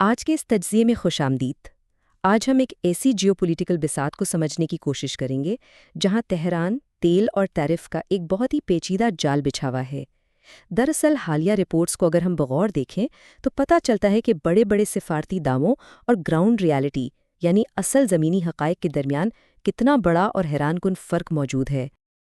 آج کے اس تجزیے میں خوش آمدید۔ آج ہم ایک ایسی جیوپولیٹیکل بساط کو سمجھنے کی کوشش کریں گے جہاں تہران تیل اور ٹیرف کا ایک بہت ہی پیچیدہ جال بچھا ہوا ہے۔ دراصل حالیہ رپورٹس کو اگر ہم بغور دیکھیں تو پتہ چلتا ہے کہ بڑے بڑے سفارتی دعووں اور گراؤنڈ ریالٹی یعنی اصل زمینی حقائق کے درمیان کتنا بڑا اور حیران کن فرق موجود ہے۔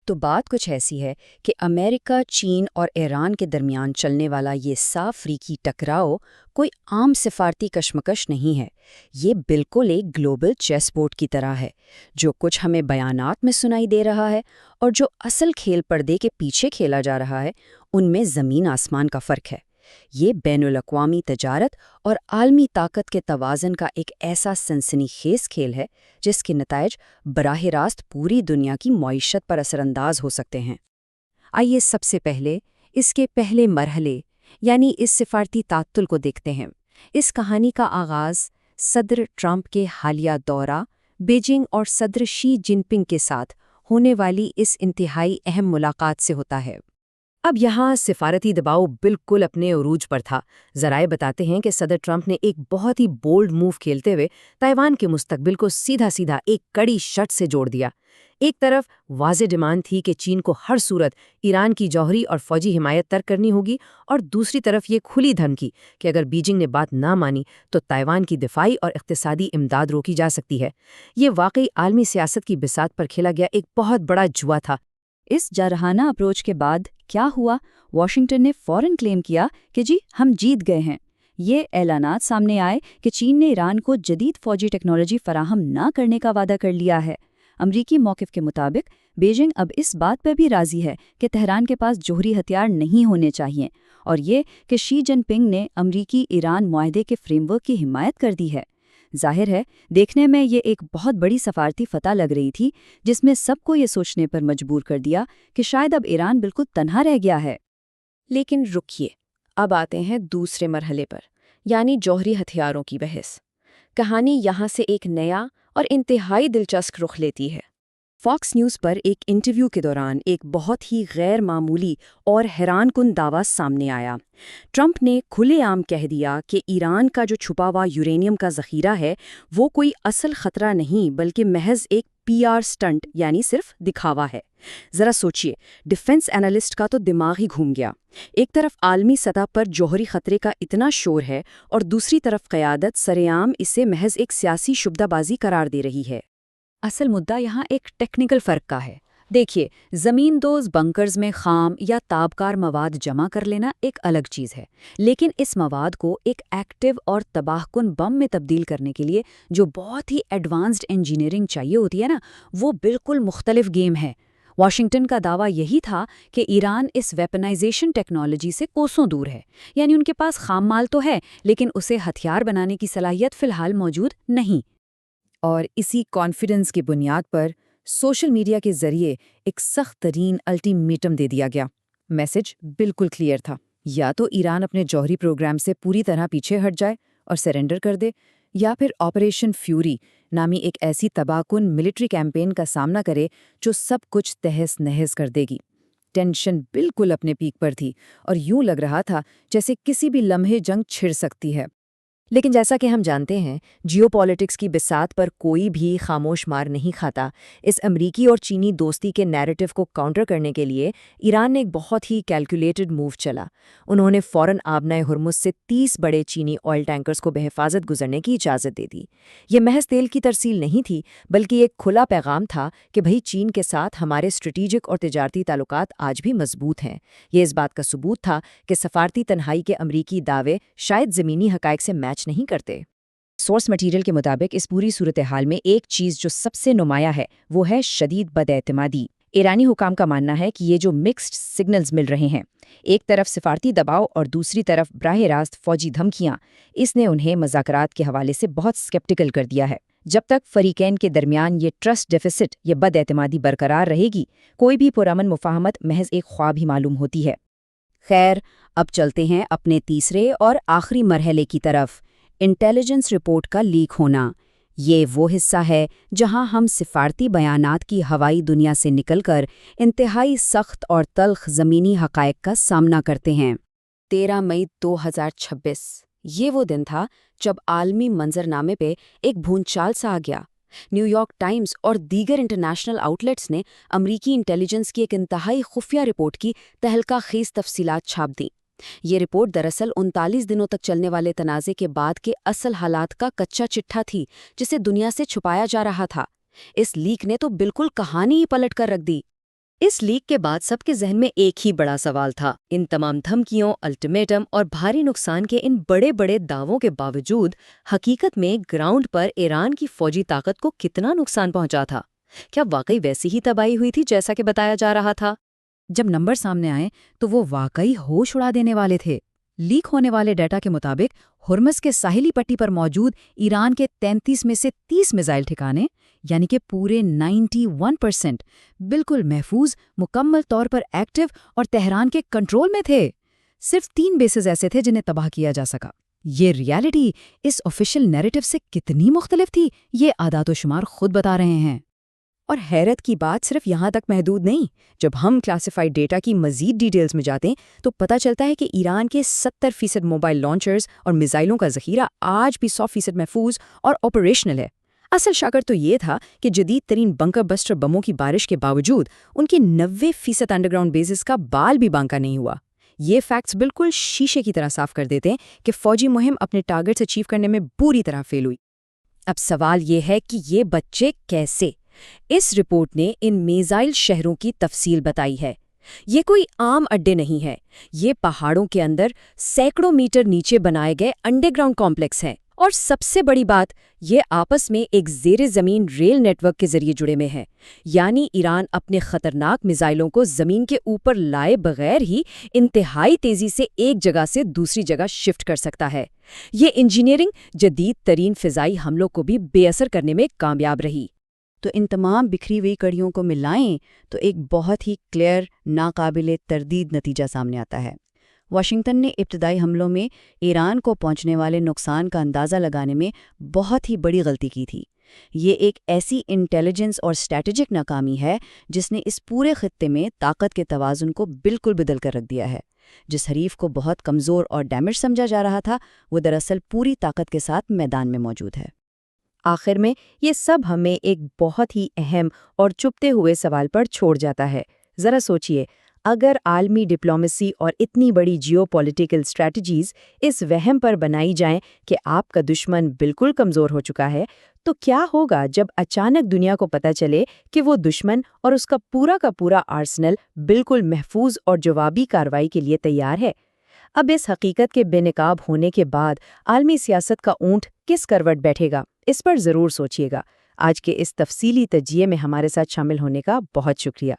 تو بات کچھ ایسی ہے کہ امریکہ، چین اور ایران کے درمیان چلنے والا یہ صاف افریقی ٹکراؤ کوئی عام سفارتی کشمکش نہیں ہے۔ یہ بالکل ایک گلوبل چیس بورڈ کی طرح ہے۔ جو کچھ ہمیں بیانات میں سنائی دے رہا ہے اور جو اصل کھیل پردے کے پیچھے کھیلا جا رہا ہے، ان میں زمین آسمان کا فرق ہے۔ یہ بین الاقوامی تجارت اور عالمی طاقت کے توازن کا ایک ایسا سنسنی خیز کھیل ہے جس کے نتائج براہ راست پوری دنیا کی معیشت پر اثر انداز ہو سکتے ہیں۔ آئیے سب سے پہلے اس کے پہلے مرحلے یعنی اس سفارتی تعطل کو دیکھتے ہیں۔ اس کہانی کا آغاز صدر ٹرمپ کے حالیہ دورہ بیجنگ اور صدر شی جن پنگ کے ساتھ ہونے والی اس انتہائی اہم ملاقات سے ہوتا ہے۔ اب یہاں سفارتی دباؤ بالکل اپنے عروج پر تھا۔ ذرائع بتاتے ہیں کہ صدر ٹرمپ نے ایک بہت ہی بولڈ موو کھیلتے ہوئے تائیوان کے مستقبل کو سیدھا سیدھا ایک کڑی شرط سے جوڑ دیا۔ ایک طرف واضح ڈیمانڈ تھی کہ چین کو ہر صورت ایران کی جوہری اور فوجی حمایت ترک کرنی ہوگی، اور دوسری طرف یہ کھلی دھمکی کہ اگر بیجنگ نے بات نہ مانی تو تائیوان کی دفاعی اور اقتصادی امداد روکی جا سکتی ہے۔ یہ واقعی عالمی سیاست کی بساط پر کھیلا گیا ایک بہت بڑا جوا تھا۔ اس جارحانہ اپروچ کے بعد کیا ہوا؟ واشنگٹن نے فوراً کلیم کیا کہ جی ہم جیت گئے ہیں۔ یہ اعلانات سامنے آئے کہ چین نے ایران کو جدید فوجی ٹیکنالوجی فراہم نہ کرنے کا وعدہ کر لیا ہے۔ امریکی موقف کے مطابق بیجنگ اب اس بات پر بھی راضی ہے کہ تہران کے پاس جوہری ہتھیار نہیں ہونے چاہیے، اور یہ کہ شی جن پنگ نے امریکی ایران معاہدے کے فریم ورک کی حمایت کر دی ہے۔ ظاہر ہے دیکھنے میں یہ ایک بہت بڑی سفارتی فتح لگ رہی تھی جس میں سب کو یہ سوچنے پر مجبور کر دیا کہ شاید اب ایران بالکل تنہا رہ گیا ہے۔ لیکن رکیے، اب آتے ہیں دوسرے مرحلے پر، یعنی جوہری ہتھیاروں کی بحث۔ کہانی یہاں سے ایک نیا اور انتہائی دلچسپ رخ لیتی ہے۔ فاکس نیوز پر ایک انٹرویو کے دوران ایک بہت ہی غیر معمولی اور حیران کن دعویٰ سامنے آیا۔ ٹرمپ نے کھلے عام کہہ دیا کہ ایران کا جو چھپا ہوا یورینیم کا ذخیرہ ہے وہ کوئی اصل خطرہ نہیں بلکہ محض ایک پی آر سٹنٹ یعنی صرف دکھاوا ہے۔ ذرا سوچئے، ڈیفنس اینالسٹ کا تو دماغ ہی گھوم گیا۔ ایک طرف عالمی سطح پر جوہری خطرے کا اتنا شور ہے اور دوسری طرف قیادت سرعام اسے محض ایک سیاسی شبدہ بازی قرار دے رہی ہے۔ اصل مدعا یہاں ایک ٹیکنیکل فرق کا ہے۔ دیکھیے، زمین دوز بنکرز میں خام یا تابکار مواد جمع کر لینا ایک الگ چیز ہے، لیکن اس مواد کو ایک ایکٹیو اور تباہ کن بم میں تبدیل کرنے کے لیے جو بہت ہی ایڈوانسڈ انجینئرنگ چاہیے ہوتی ہے نا، وہ بالکل مختلف گیم ہے۔ واشنگٹن کا دعویٰ یہی تھا کہ ایران اس ویپنائزیشن ٹیکنالوجی سے کوسوں دور ہے، یعنی ان کے پاس خام مال تو ہے لیکن اسے ہتھیار بنانے کی صلاحیت فی الحال موجود نہیں۔ اور اسی کانفیڈنس کی بنیاد پر سوشل میڈیا کے ذریعے ایک سخت ترین الٹیمیٹم دے دیا گیا۔ میسج بالکل کلیئر تھا، یا تو ایران اپنے جوہری پروگرام سے پوری طرح پیچھے ہٹ جائے اور سرنڈر کر دے، یا پھر آپریشن فیوری نامی ایک ایسی تباہ کن ملٹری کیمپین کا سامنا کرے جو سب کچھ تہس نہس کر دے گی۔ ٹینشن بالکل اپنے پیک پر تھی اور یوں لگ رہا تھا جیسے کسی بھی لمحے جنگ چھڑ سکتی ہے۔ لیکن جیسا کہ ہم جانتے ہیں، جیو پالیٹکس کی بساط پر کوئی بھی خاموش مار نہیں کھاتا۔ اس امریکی اور چینی دوستی کے نیریٹو کو کاؤنٹر کرنے کے لیے ایران نے ایک بہت ہی کیلکولیٹڈ موو چلا۔ انہوں نے فوراً آبنائے ہرمز سے 30 بڑے چینی آئل ٹینکرز کو بحفاظت گزرنے کی اجازت دے دی۔ یہ محض تیل کی ترسیل نہیں تھی بلکہ ایک کھلا پیغام تھا کہ بھئی چین کے ساتھ ہمارے اسٹریٹجک اور تجارتی تعلقات آج بھی مضبوط ہیں۔ یہ اس بات کا ثبوت تھا کہ سفارتی تنہائی کے امریکی دعوے شاید زمینی حقائق سے میچ نہیں کرتے۔ سورس مٹیریل کے مطابق اس پوری صورتحال میں ایک چیز جو سب سے نمایاں ہے وہ ہے شدید بداعتمادی۔ ایرانی حکام کا ماننا ہے کہ یہ جو مکسڈ سگنلز مل رہے ہیں، ایک طرف سفارتی دباؤ اور دوسری طرف براہ راست فوجی دھمکیاں، اس نے انہیں مذاکرات کے حوالے سے بہت سکیپٹیکل کر دیا ہے۔ جب تک فریقین کے درمیان یہ ٹرسٹ ڈیفیسٹ یا بد اعتمادی برقرار رہے گی، کوئی بھی پرامن مفاہمت محض ایک خواب ہی معلوم ہوتی ہے۔ خیر، اب چلتے ہیں اپنے تیسرے اور آخری مرحلے کی طرف، انٹیلیجنس رپورٹ کا لیک ہونا۔ یہ وہ حصہ ہے جہاں ہم سفارتی بیانات کی ہوائی دنیا سے نکل کر انتہائی سخت اور تلخ زمینی حقائق کا سامنا کرتے ہیں۔ 13 مئی 2026 یہ وہ دن تھا جب عالمی منظرنامے پہ ایک بھونچال سا آ گیا۔ نیو یارک ٹائمز اور دیگر انٹرنیشنل آؤٹلیٹس نے امریکی انٹیلیجنس کی ایک انتہائی خفیہ رپورٹ کی تہلکہ خیز تفصیلات چھاپ دیں۔ یہ رپورٹ دراصل 39 دنوں تک چلنے والے تنازع کے بعد کے اصل حالات کا کچا چٹھا تھی، جسے دنیا سے چھپایا جا رہا تھا۔ اس لیک نے تو بالکل کہانی ہی پلٹ کر رکھ دی۔ اس لیک کے بعد سب کے ذہن میں ایک ہی بڑا سوال تھا، ان تمام دھمکیوں، الٹیمیٹم اور بھاری نقصان کے ان بڑے بڑے دعووں کے باوجود حقیقت میں گراؤنڈ پر ایران کی فوجی طاقت کو کتنا نقصان پہنچا تھا؟ کیا واقعی ویسی ہی تباہی ہوئی تھی جیسا کہ بتایا جا رہا تھا؟ جب نمبر سامنے آئے تو وہ واقعی ہوش اڑا دینے والے تھے۔ لیک ہونے والے ڈیٹا کے مطابق ہرمز کے ساحلی پٹی پر موجود ایران کے 33 میں سے 30 میزائل ٹھکانے، یعنی کہ پورے 91% بالکل محفوظ، مکمل طور پر ایکٹیو اور تہران کے کنٹرول میں تھے۔ صرف 3 بیسز ایسے تھے جنہیں تباہ کیا جا سکا۔ یہ ریالٹی اس آفیشیل نیریٹو سے کتنی مختلف تھی، یہ اعداد و شمار خود بتا رہے ہیں۔ اور حیرت کی بات صرف یہاں تک محدود نہیں۔ جب ہم کلاسیفائڈ ڈیٹا کی مزید ڈیٹیلز میں جاتے ہیں تو پتہ چلتا ہے کہ ایران کے 70% موبائل لانچرز اور میزائلوں کا ذخیرہ آج بھی 100% محفوظ اور آپریشنل ہے۔ اصل شاگر تو یہ تھا کہ جدید ترین بنکر بسٹر بموں کی بارش کے باوجود ان کی 90% انڈر گراؤنڈ بیسز کا بال بھی بانکا نہیں ہوا۔ یہ فیکٹس بالکل شیشے کی طرح صاف کر دیتے ہیں کہ فوجی مہم اپنے ٹارگٹس اچیو کرنے میں بری طرح فیل ہوئی۔ اب سوال یہ ہے کہ یہ بچے کیسے؟ اس رپورٹ نے ان میزائل شہروں کی تفصیل بتائی ہے۔ یہ کوئی عام اڈے نہیں ہے، یہ پہاڑوں کے اندر سینکڑوں میٹر نیچے بنائے گئے انڈر گراؤنڈ کمپلیکس ہیں، اور سب سے بڑی بات، یہ آپس میں ایک زیر زمین ریل نیٹ ورک کے ذریعے جڑے ہوئے ہیں۔ یعنی ایران اپنے خطرناک میزائلوں کو زمین کے اوپر لائے بغیر ہی انتہائی تیزی سے ایک جگہ سے دوسری جگہ شفٹ کر سکتا ہے۔ یہ انجینئرنگ جدید ترین فضائی حملوں کو بھی بے اثر کرنے میں کامیاب رہی۔ تو ان تمام بکھری ہوئی کڑیوں کو ملائیں تو ایک بہت ہی کلیئر، ناقابل تردید نتیجہ سامنے آتا ہے۔ واشنگٹن نے ابتدائی حملوں میں ایران کو پہنچنے والے نقصان کا اندازہ لگانے میں بہت ہی بڑی غلطی کی تھی۔ یہ ایک ایسی انٹیلیجنس اور اسٹریٹجک ناکامی ہے جس نے اس پورے خطے میں طاقت کے توازن کو بالکل بدل کر رکھ دیا ہے۔ جس حریف کو بہت کمزور اور ڈیمیج سمجھا جا رہا تھا، وہ دراصل پوری طاقت کے ساتھ میدان میں موجود ہے۔ آخر میں یہ سب ہمیں ایک بہت ہی اہم اور چپتے ہوئے سوال پر چھوڑ جاتا ہے۔ ذرا سوچئے، اگر عالمی ڈپلومیسی اور اتنی بڑی جیو پولیٹیکل اسٹریٹجیز اس وہم پر بنائی جائیں کہ آپ کا دشمن بالکل کمزور ہو چکا ہے، تو کیا ہوگا جب اچانک دنیا کو پتہ چلے کہ وہ دشمن اور اس کا پورا آرسنل بالکل محفوظ اور جوابی کارروائی کے لیے تیار ہے؟ اب اس حقیقت کے بے نقاب ہونے کے بعد عالمی سیاست کا اونٹ کس کروٹ بیٹھے گا، اس پر ضرور سوچئے گا۔ آج کے اس تفصیلی تجزیے میں ہمارے ساتھ شامل ہونے کا بہت شکریہ۔